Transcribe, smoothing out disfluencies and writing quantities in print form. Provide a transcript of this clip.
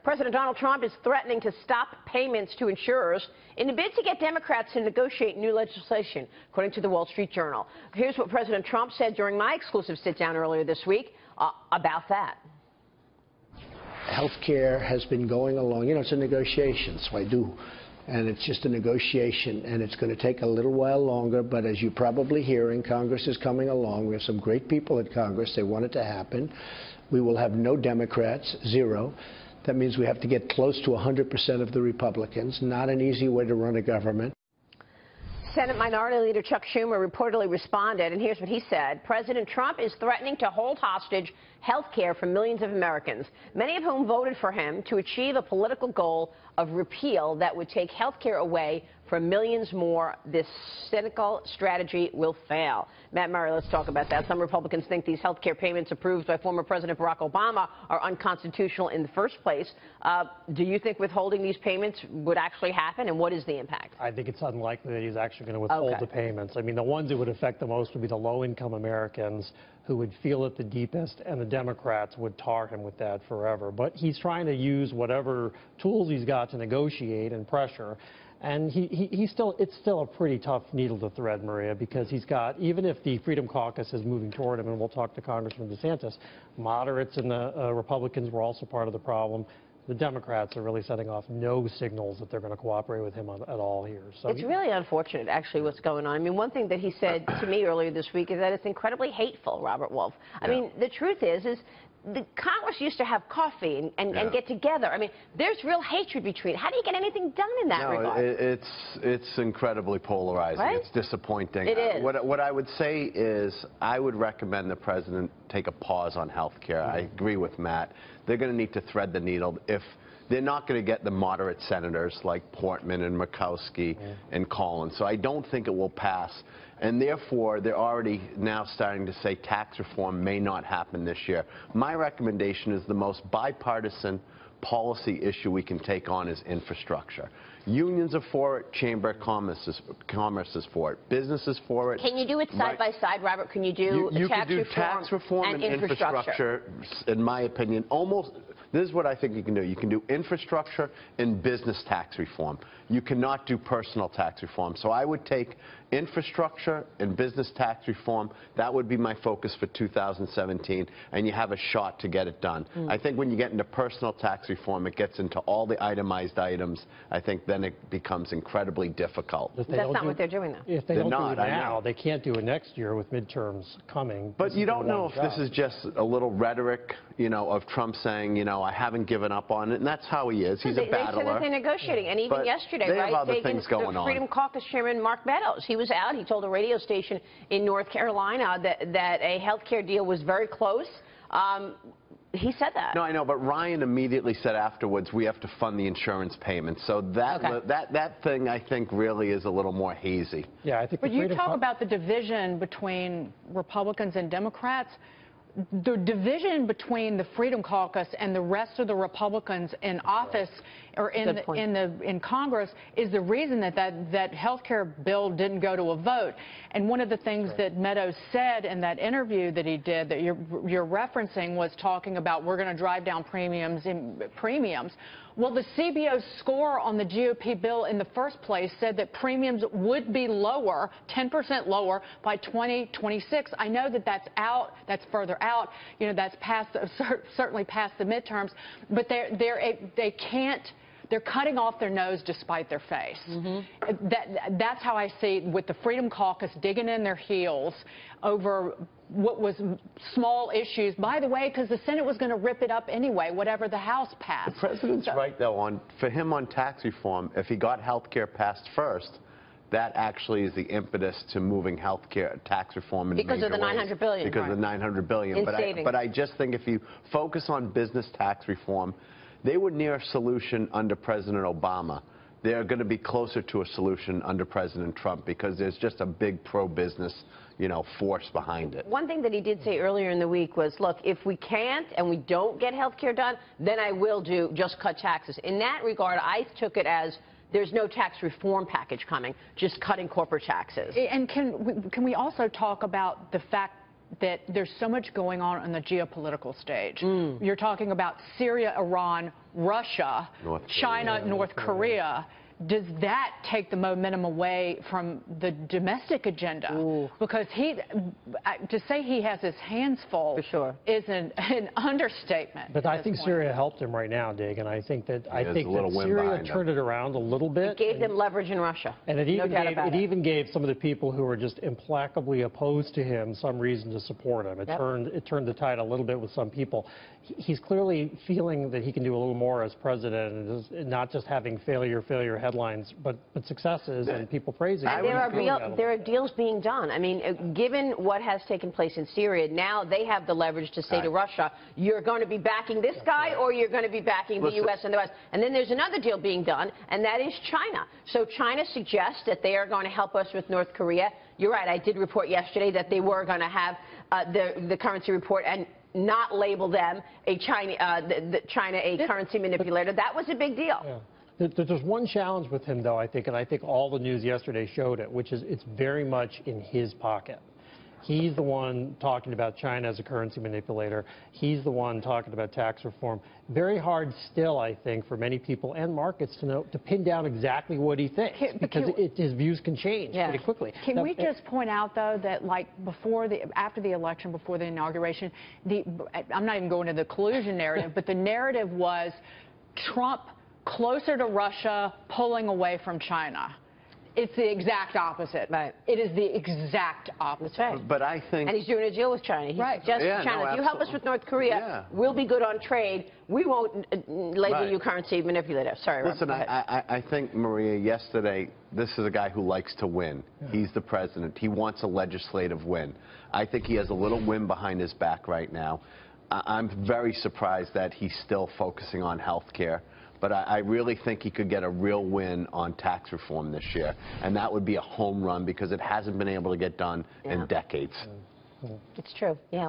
President Donald Trump is threatening to stop payments to insurers in a bid to get Democrats to negotiate new legislation, according to the Wall Street Journal. Here's what President Trump said during my exclusive sit-down earlier this week about that. Health care has been going along. You know, it's a negotiation, so I do. And it's just a negotiation, and it's going to take a little while longer, but as you're probably hearing, Congress is coming along. We have some great people at Congress. They want it to happen. We will have no Democrats, zero. That means we have to get close to 100% of the Republicans. Not an easy way to run a government. Senate Minority Leader Chuck Schumer reportedly responded, and here's what he said. President Trump is threatening to hold hostage health care for millions of Americans, many of whom voted for him to achieve a political goal of repeal that would take health care away from millions more. This cynical strategy will fail. Matt Murray, let's talk about that. Some Republicans think these health care payments approved by former President Barack Obama are unconstitutional in the first place. Do you think withholding these payments would actually happen, and what is the impact? I think it's unlikely that he's actually going to withhold the payments. I mean, the ones it would affect the most would be the low-income Americans who would feel it the deepest, and the Democrats would tar him with that forever. But he's trying to use whatever tools he's got to negotiate and pressure. And it's still a pretty tough needle to thread, Maria, because he's got, even if the Freedom Caucus is moving toward him, and we'll talk to Congressman DeSantis, moderates and the Republicans were also part of the problem. The Democrats are really setting off no signals that they're going to cooperate with him at all here. So it's really unfortunate, actually, what's going on. I mean, one thing that he said to me earlier this week is that it's incredibly hateful, Robert Wolf. I mean, the truth is the Congress used to have coffee and get together. I mean, there's real hatred between. How do you get anything done in that regard? It's incredibly polarizing. Right? It's disappointing. It is. What I would say is I would recommend the president take a pause on health care. I agree with Matt. They're going to need to thread the needle. If they're not going to get the moderate senators like Portman and Murkowski and Collins. So I don't think it will pass. And therefore, they're already now starting to say tax reform may not happen this year. My recommendation is the most bipartisan policy issue we can take on is infrastructure. Unions are for it. Chamber of Commerce is for it. Business is for it. Can you do it side by side, Robert? Can you do tax reform and infrastructure, in my opinion, almost. This is what I think you can do. You can do infrastructure and business tax reform. You cannot do personal tax reform. So I would take infrastructure and business tax reform. That would be my focus for 2017, and you have a shot to get it done. I think when you get into personal tax reform, it gets into all the itemized items. I think then it becomes incredibly difficult. That's not what they're doing, though. If they don't do it now, they can't do it next year with midterms coming. But you don't know if this is just a little rhetoric, you know, of Trump saying, you know, I haven't given up on it, and that's how he is. He's a battler. They said that they're negotiating, and even yesterday, they have other things going on. The Freedom Caucus chairman, Mark Meadows, he was out. He told a radio station in North Carolina that a health care deal was very close. He said that. No, I know, but Ryan immediately said afterwards, we have to fund the insurance payments. So that thing, I think, really is a little more hazy. Yeah, I think. But you talk about the division between Republicans and Democrats. The division between the Freedom Caucus and the rest of the Republicans in office or in Congress is the reason that health care bill didn't go to a vote. And one of the things that Meadows said in that interview that he did that you're referencing was talking about we're going to drive down premiums. Well, the CBO score on the GOP bill in the first place said that premiums would be lower, 10% lower by 2026. I know that that's further out. You know, that's certainly past the midterms. But they're cutting off their nose to spite their face. That's how I see it, with the Freedom Caucus digging in their heels over what was small issues, by the way, because the Senate was going to rip it up anyway, whatever the House passed. The president's right, though, for him on tax reform, if he got health care passed first, that actually is the impetus to moving health care tax reform in because of the $900 billion. Because of the $900 billion. But I just think if you focus on business tax reform, they were near a solution under President Obama. They're going to be closer to a solution under President Trump because there's just a big pro-business, you know, force behind it. One thing that he did say earlier in the week was, look, if we can't and we don't get health care done, then I will just cut taxes. In that regard, I took it as there's no tax reform package coming, just cutting corporate taxes. And can we also talk about the fact that there's so much going on the geopolitical stage? You're talking about Syria, Iran, Russia, China, North Korea, does that take the momentum away from the domestic agenda? Ooh. Because to say he has his hands full is an understatement. But I think Syria helped him right now, Dig, and I think that Syria turned it around a little bit. It gave them leverage in Russia. And it even gave some of the people who were just implacably opposed to him some reason to support him. It turned the tide a little bit with some people. He's clearly feeling that he can do a little more as president, and not just having failure headlines, but successes and people praising him. And there are deals being done. I mean, given what has taken place in Syria, now they have the leverage to say to Russia, you're going to be backing this guy or you're going to be backing the U.S. and the West. And then there's another deal being done, and that is China. So China suggests that they are going to help us with North Korea. You're right, I did report yesterday that they were going to have the currency report and not label them China a currency manipulator. That was a big deal. Yeah. There's one challenge with him, though, I think, and I think all the news yesterday showed it, which is it's very much in his pocket. He's the one talking about China as a currency manipulator. He's the one talking about tax reform. Very hard still, I think, for many people and markets to pin down exactly what he thinks, because his views can change pretty quickly. Can we just point out, though, that like after the election, before the inauguration, I'm not even going to the collusion narrative, but the narrative was Trump closer to Russia, pulling away from China. It's the exact opposite. Right. It is the exact opposite. Right. But I think... And he's doing a deal with China. He's suggesting China, if you help us with North Korea, we'll be good on trade. We won't label you currency manipulator. Sorry, Rob. Listen, I think, Maria, yesterday, this is a guy who likes to win. He's the president. He wants a legislative win. I think he has a little win behind his back right now. I'm very surprised that he's still focusing on health care. But I really think he could get a real win on tax reform this year. And that would be a home run because it hasn't been able to get done in decades. It's true, yeah.